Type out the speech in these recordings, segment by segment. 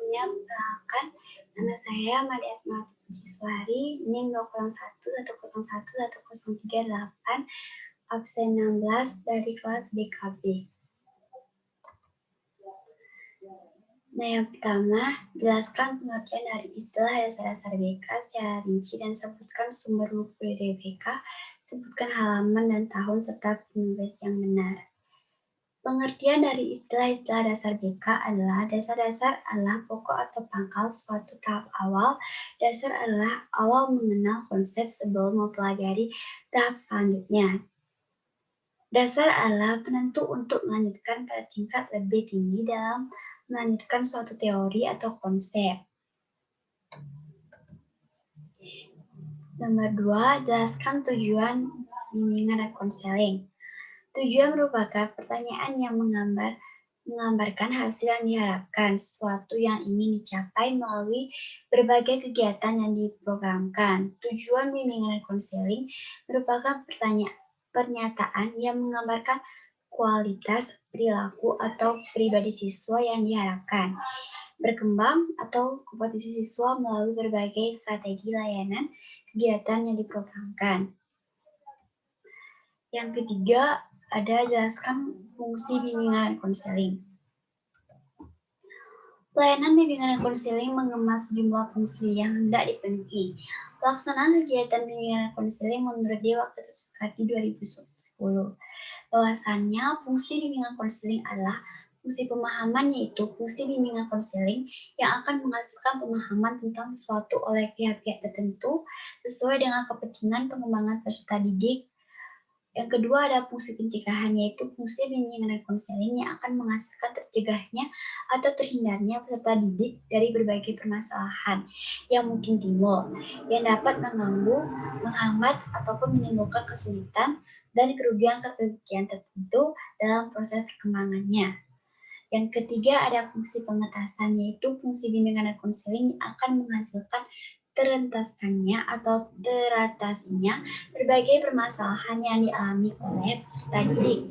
Sebelumnya, perkenalkan, nama saya Madiatma Ciswari, NIM 201101138, absen 16 dari kelas BKB. Nah, yang pertama, jelaskan pengertian dari istilah dasar-dasar BK secara rinci dan sebutkan sumber buku dari BK, sebutkan halaman dan tahun serta penulis yang benar. Pengertian dari istilah-istilah dasar BK adalah dasar-dasar adalah pokok atau pangkal suatu tahap awal. Dasar adalah awal mengenal konsep sebelum mempelajari tahap selanjutnya. Dasar adalah penentu untuk melanjutkan pada tingkat lebih tinggi dalam melanjutkan suatu teori atau konsep. Nomor 2, jelaskan tujuan bimbingan dan konseling. Tujuan merupakan pertanyaan yang menggambarkan hasil yang diharapkan, sesuatu yang ingin dicapai melalui berbagai kegiatan yang diprogramkan. Tujuan bimbingan dan konseling merupakan pernyataan yang menggambarkan kualitas, perilaku, atau pribadi siswa yang diharapkan. Berkembang atau kompetisi siswa melalui berbagai strategi layanan kegiatan yang diprogramkan. Yang ketiga, ada jelaskan fungsi bimbingan dan konseling. Pelayanan bimbingan dan konseling mengemas sejumlah fungsi yang hendak dipenuhi. Pelaksanaan kegiatan bimbingan dan konseling menurut Dewa Ketusukati 2010. Bahwasannya, fungsi bimbingan konseling adalah fungsi pemahaman, yaitu fungsi bimbingan konseling yang akan menghasilkan pemahaman tentang sesuatu oleh pihak-pihak tertentu sesuai dengan kepentingan pengembangan peserta didik. Yang kedua ada fungsi pencegahan, yaitu fungsi bimbingan dan konseling yang akan menghasilkan tercegahnya atau terhindarnya peserta didik dari berbagai permasalahan yang mungkin timbul, yang dapat mengganggu, menghambat, ataupun menimbulkan kesulitan dan kerugian tertentu dalam proses perkembangannya. Yang ketiga ada fungsi pengetasan, yaitu fungsi bimbingan dan konseling yang akan menghasilkan terentaskannya atau teratasinya berbagai permasalahan yang dialami oleh peserta didik.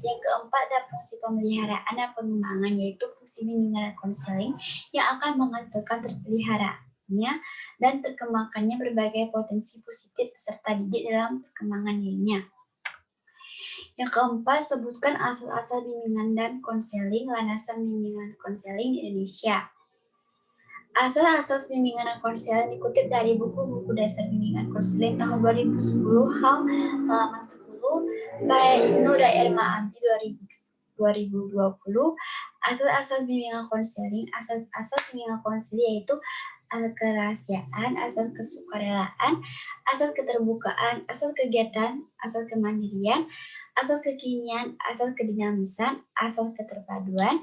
Yang keempat ada fungsi pemeliharaan dan pengembangan, yaitu fungsi bimbingan dan konseling yang akan menghasilkan terpeliharaannya dan terkembangkannya berbagai potensi positif peserta didik dalam perkembangan dirinya. Yang keempat, sebutkan asal-asal bimbingan dan konseling, landasan bimbingan konseling di Indonesia. Asal-asal bimbingan dan konseling dikutip dari buku-buku dasar bimbingan konseling tahun 2010, halaman 10, karya Ibnu Daerma Anti 2020. Asal-asal bimbingan konseling, asal-asal bimbingan konseling yaitu asal kerahasiaan, asal kesukarelaan, asal keterbukaan, asal kegiatan, asal kemandirian, asas kekinian, asas kedinamisan, asas keterpaduan,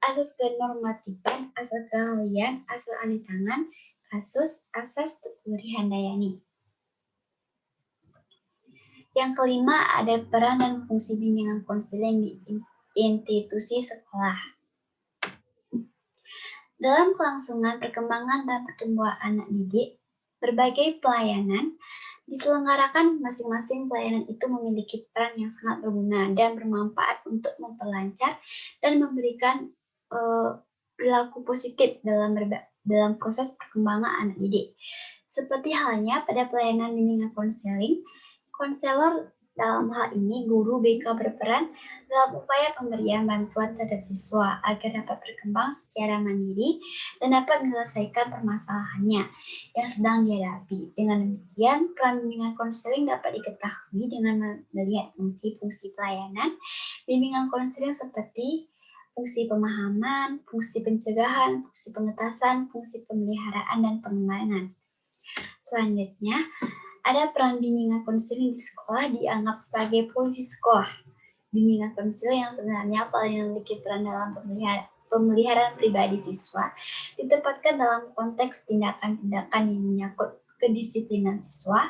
asas kenormatifan, asas keahlian, asas ahli tangan, kasus, asas Tekuri Handayani. Yang kelima ada peran dan fungsi bimbingan konseling di institusi sekolah. Dalam kelangsungan perkembangan dan pertumbuhan anak didik, berbagai pelayanan diselenggarakan. Masing-masing pelayanan itu memiliki peran yang sangat berguna dan bermanfaat untuk memperlancar dan memberikan perilaku positif dalam proses perkembangan anak didik. Seperti halnya pada pelayanan bimbingan konseling, konselor dalam hal ini guru BK berperan dalam upaya pemberian bantuan terhadap siswa agar dapat berkembang secara mandiri dan dapat menyelesaikan permasalahannya yang sedang dihadapi. Dengan demikian, peran bimbingan konseling dapat diketahui dengan melihat fungsi-fungsi pelayanan bimbingan konseling seperti fungsi pemahaman, fungsi pencegahan, fungsi pengetasan, fungsi pemeliharaan, dan pengembangan. Selanjutnya, ada peran bimbingan konseling di sekolah dianggap sebagai polisi sekolah. Bimbingan konseling yang sebenarnya paling memiliki peran dalam pemeliharaan pribadi siswa ditempatkan dalam konteks tindakan-tindakan yang menyangkut kedisiplinan siswa.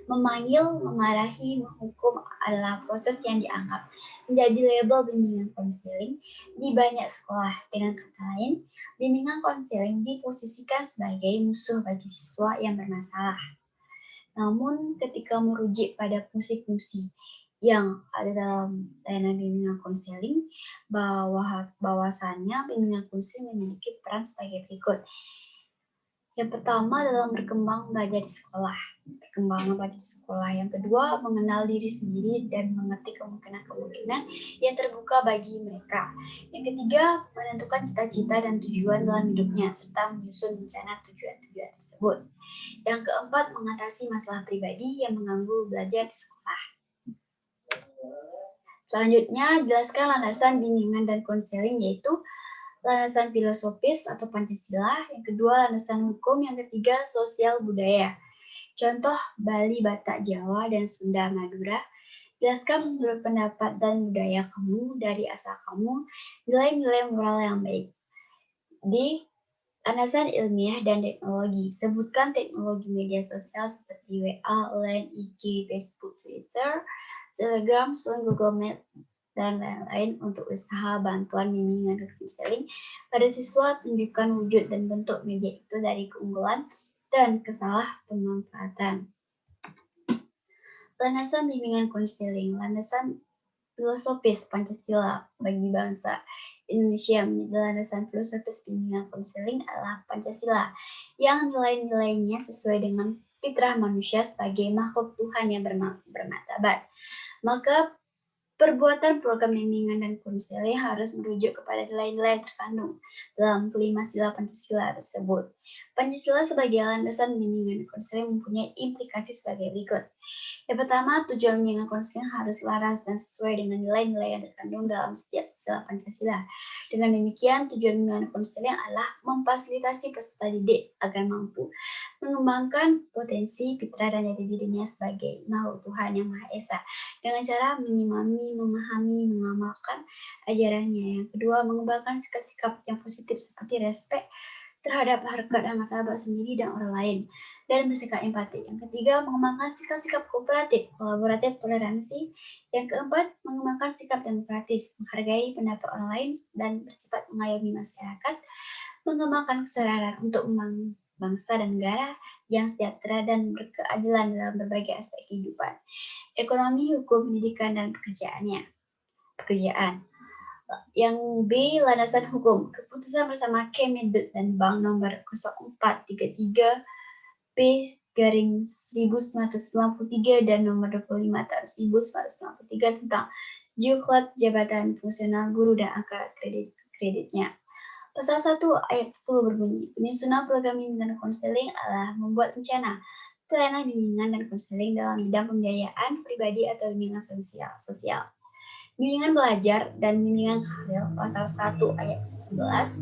Memanggil, memarahi, menghukum adalah proses yang dianggap menjadi label bimbingan konseling di banyak sekolah. Dengan kata lain, bimbingan konseling diposisikan sebagai musuh bagi siswa yang bermasalah. Namun ketika merujuk pada fungsi-fungsi yang ada dalam layanan bimbingan konseling, bahwasannya bimbingan konseling memiliki peran sebagai berikut. Yang pertama adalah berkembang belajar di sekolah. Perkembangan belajar di sekolah. Yang kedua, mengenal diri sendiri dan mengerti kemungkinan-kemungkinan yang terbuka bagi mereka. Yang ketiga, menentukan cita-cita dan tujuan dalam hidupnya, serta menyusun rencana tujuan-tujuan tersebut. Yang keempat, mengatasi masalah pribadi yang mengganggu belajar di sekolah. Selanjutnya, jelaskan landasan bimbingan dan konseling, yaitu landasan filosofis atau Pancasila, yang kedua landasan hukum, yang ketiga sosial budaya. Contoh Bali, Batak, Jawa, dan Sunda, Madura. Jelaskan menurut pendapat dan budaya kamu dari asal kamu, nilai-nilai moral yang baik. Di landasan ilmiah dan teknologi, sebutkan teknologi media sosial seperti WA, Line, IG, Facebook, Twitter, Telegram, Zoom, Google Meet, dan lain-lain untuk usaha bantuan bimbingan dan konseling pada siswa. Tunjukkan wujud dan bentuk media itu dari keunggulan dan kesalahpemanfaatan. Landasan bimbingan konseling, landasan filosofis Pancasila bagi bangsa Indonesia. Menjadi landasan filosofis bimbingan konseling adalah Pancasila, yang nilai-nilainya sesuai dengan fitrah manusia sebagai makhluk Tuhan yang bermartabat. Maka perbuatan program bimbingan dan konseling harus merujuk kepada nilai-nilai yang terkandung dalam kelima sila Pancasila tersebut. Pancasila sebagai landasan bimbingan dan konseling mempunyai implikasi sebagai berikut. Yang pertama, tujuan bimbingan konseling harus laras dan sesuai dengan nilai-nilai yang terkandung dalam setiap sila Pancasila. Dengan demikian, tujuan bimbingan konseling adalah memfasilitasi peserta didik agar mampu mengembangkan potensi fitrah dan jati dirinya sebagai makhluk Tuhan yang Maha Esa dengan cara menyimami, memahami, mengamalkan ajarannya. Yang kedua, mengembangkan sikap-sikap yang positif seperti respek terhadap harkat dan martabat sendiri dan orang lain, dan bersikap empati. Yang ketiga, mengembangkan sikap-sikap kooperatif, kolaboratif, toleransi. Yang keempat, mengembangkan sikap demokratis, menghargai pendapat orang lain dan bersifat mengayomi masyarakat, mengembangkan kesadaran untuk membangun bangsa dan negara yang sejahtera dan berkeadilan dalam berbagai aspek kehidupan, ekonomi, hukum, pendidikan, dan pekerjaan. Yang B, landasan hukum. Keputusan bersama Kemendut dan Bank nomor 0433 P/1993 dan nomor 25 tahun 1993 tentang Juklat Jabatan Fungsional Guru dan angka kreditnya. Pasal 1 ayat 10 berbunyi, penyusunan program bimbingan dan konseling adalah membuat rencana pelayanan bimbingan dan konseling dalam bidang pembiayaan pribadi atau bimbingan sosial. Bimbingan belajar dan bimbingan karir pasal 1 ayat 11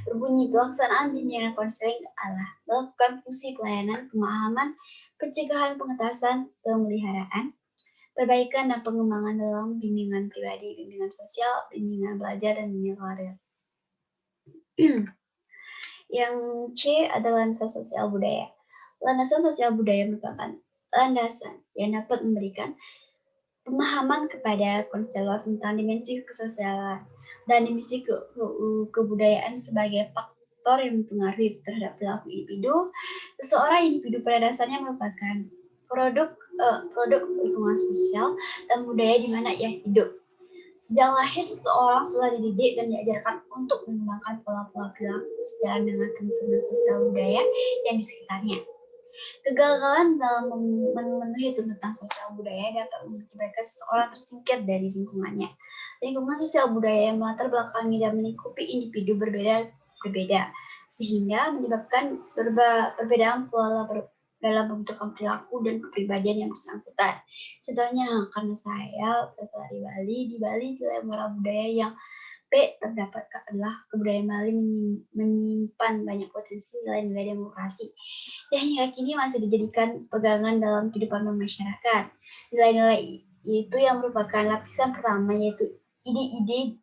berbunyi, pelaksanaan bimbingan dan konseling adalah melakukan fungsi pelayanan, pemahaman, pencegahan, pengetasan, pemeliharaan, perbaikan dan pengembangan dalam bimbingan pribadi, bimbingan sosial, bimbingan belajar, dan bimbingan karir. Yang C adalah landasan sosial budaya. Landasan sosial budaya merupakan landasan yang dapat memberikan pemahaman kepada konselor tentang dimensi kesosialan dan dimensi kebudayaan sebagai faktor yang mempengaruhi terhadap perilaku individu. Seseorang individu pada dasarnya merupakan produk lingkungan sosial dan budaya di mana ia hidup. Sejak lahir, seseorang sudah dididik dan diajarkan untuk mengembangkan pola-pola perilaku sejalan dengan tuntunan sosial budaya yang di sekitarnya. Kegagalan dalam memenuhi tuntutan sosial budaya dapat mengakibatkan seseorang tersingkir dari lingkungannya. Lingkungan sosial budaya yang melatar belakangi dan melingkupi individu berbeda, sehingga menyebabkan perbedaan pola dalam pembentukan perilaku dan kepribadian yang bersangkutan. Contohnya, karena saya berasal dari Bali, di Bali nilai moral budaya yang terdapat adalah kebudayaan Bali menyimpan banyak potensi nilai-nilai demokrasi yang hingga kini masih dijadikan pegangan dalam kehidupan masyarakat. Nilai-nilai itu yang merupakan lapisan pertama, yaitu ide-ide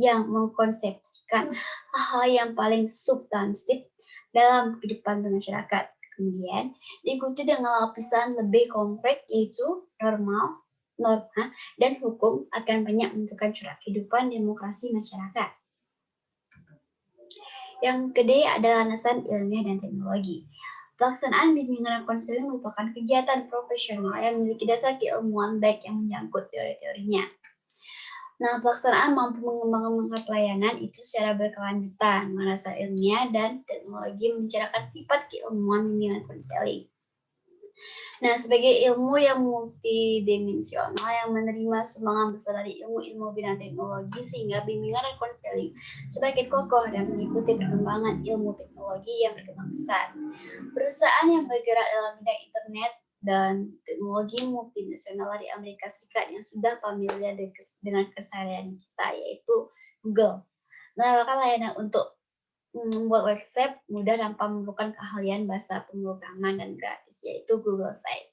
yang mengkonsepsikan hal-hal yang paling substansif dalam kehidupan masyarakat. Kemudian diikuti dengan lapisan lebih konkret, yaitu norma, dan hukum akan banyak menentukan corak kehidupan demokrasi masyarakat. Yang kedua adalah landasan ilmiah dan teknologi. Pelaksanaan bimbingan dan konseling merupakan kegiatan profesional yang memiliki dasar keilmuan baik yang menyangkut teori-teorinya. Nah, pelaksanaan mampu mengembangkan pelayanan itu secara berkelanjutan, merasa ilmiah dan teknologi mencerahkan sifat keilmuan bimbingan konseling. Nah, sebagai ilmu yang multidimensional yang menerima sumbangan besar dari ilmu-ilmu bidang teknologi, sehingga bimbingan dan konseling semakin kokoh dan mengikuti perkembangan ilmu teknologi yang berkembang besar. Perusahaan yang bergerak dalam bidang internet dan teknologi multinasional di Amerika Serikat yang sudah familiar dengan keseharian kita, yaitu Google, menawarkan layanan untuk membuat website mudah tanpa memerlukan keahlian bahasa pemrograman dan gratis, yaitu Google Sites.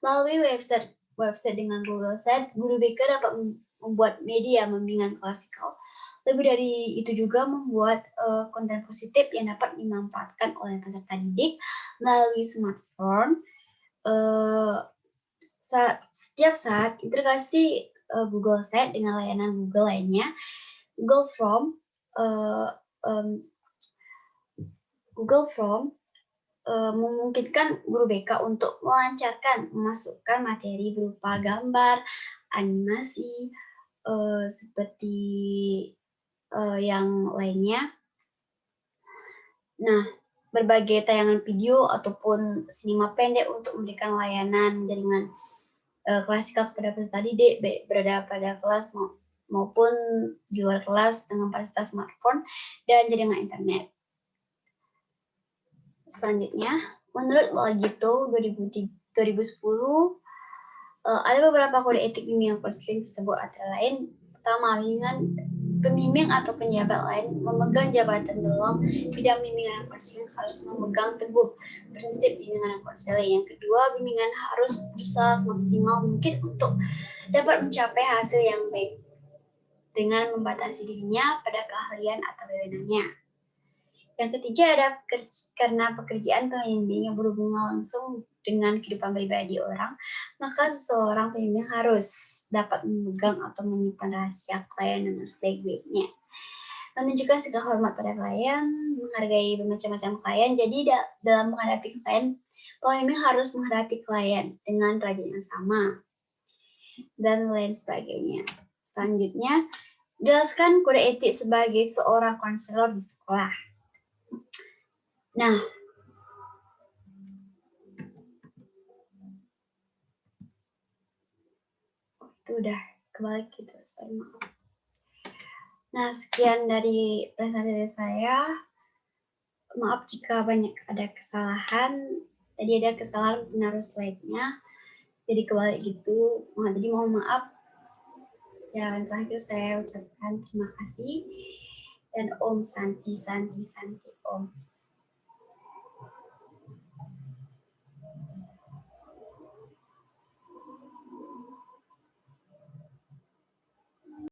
Melalui website dengan Google Sites, guru BK dapat membuat media bimbingan klasikal. Lebih dari itu juga membuat konten positif yang dapat dimanfaatkan oleh peserta didik melalui smartphone. Setiap saat integrasi Google Sites dengan layanan Google lainnya, Google Form memungkinkan guru BK untuk memasukkan materi berupa gambar, animasi, seperti yang lainnya. Nah, berbagai tayangan video ataupun sinema pendek untuk memberikan layanan jaringan klasikal kepada peserta didik, baik berada pada kelas maupun di luar kelas dengan fasilitas smartphone dan jaringan internet. Selanjutnya, menurut Walgito 2010, ada beberapa kode etik bimbingan konseling tersebut, antara lain, pertama, pembimbing atau penjabat lain memegang jabatan dalam bidang bimbingan dan konseling harus memegang teguh prinsip bimbingan dan konseling. Yang kedua, bimbingan harus berusaha semaksimal mungkin untuk dapat mencapai hasil yang baik dengan membatasi dirinya pada keahlian atau wewenangnya. Yang ketiga ada karena pekerjaan pembimbing yang berhubungan langsung dengan kehidupan pribadi orang, maka seseorang pembimbing harus dapat memegang atau menyimpan rahasia klien dengan sebaik-baiknya. Menunjukkan sikap hormat pada klien, menghargai bermacam-macam klien. Jadi dalam menghadapi klien, pembimbing harus menghadapi klien dengan derajat yang sama dan lain sebagainya. Selanjutnya, jelaskan kode etik sebagai seorang konselor di sekolah. Nah, itu udah kebalik gitu, sorry, maaf. Nah, sekian dari presentasi dari saya. Maaf jika banyak ada kesalahan. Tadi ada kesalahan menaruh slide-nya, jadi kebalik gitu. Jadi mohon maaf. Dan terakhir saya ucapkan terima kasih dan Om Santi Santi Santi Om.